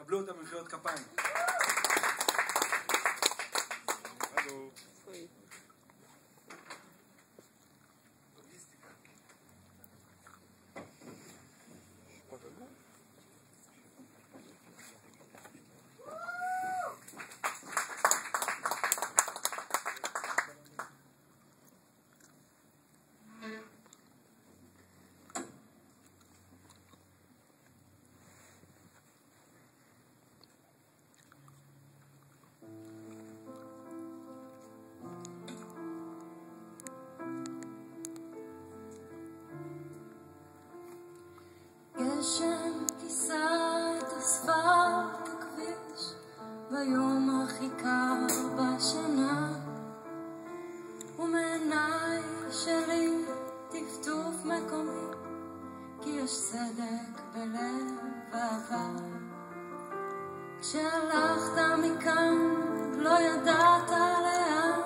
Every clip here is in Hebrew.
קבלו אותם במחיאות כפיים. גשם כיסה את אספלט הכביש ביום הכי קר בשנה, ומעיניי שלי טפטוף מקומי, כי יש צדק בלב העבר. כשהלכת מכאן לא ידעת לאן,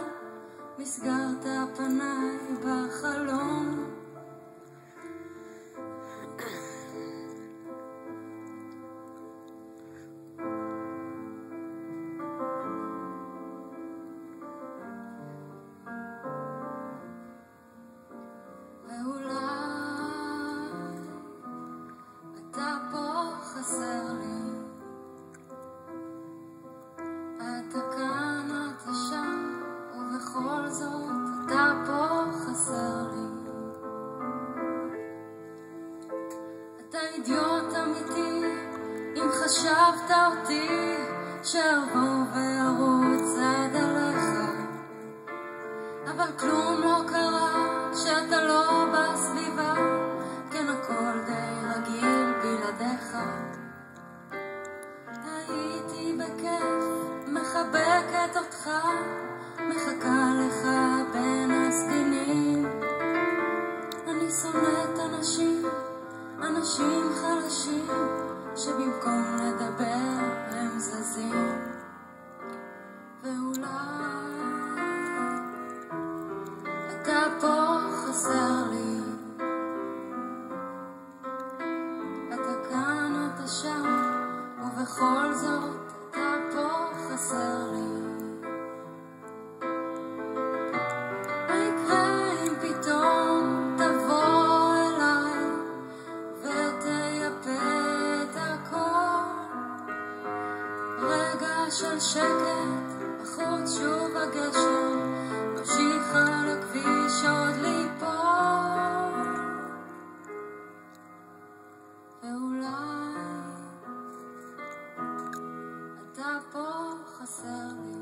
מסגרת פניי בחלום. אידיוט אמיתי, אם חשבת אותי שאבוא וארוץ עד עליך, אבל כלום לא קרה שאתה לא בסביבה, כן הכל די רגיל בלעדיך. הייתי בכיף מחבקת אותך, מחכה לך בין הסדינים. אני שונאת אנשים חלשים שבמקום לדבר הם זזים. ואולי אתה פה חסר לי, אתה כאן אתה שם, ובכל זאת אתה פה חסר לי. מה יקרה אם פתאום תבוא אליי ותייפה את הכל? רגע של שקט, בחוץ שוב הגשם ממשיך על הכביש עוד ליפול. ואולי אתה פה חסר לי.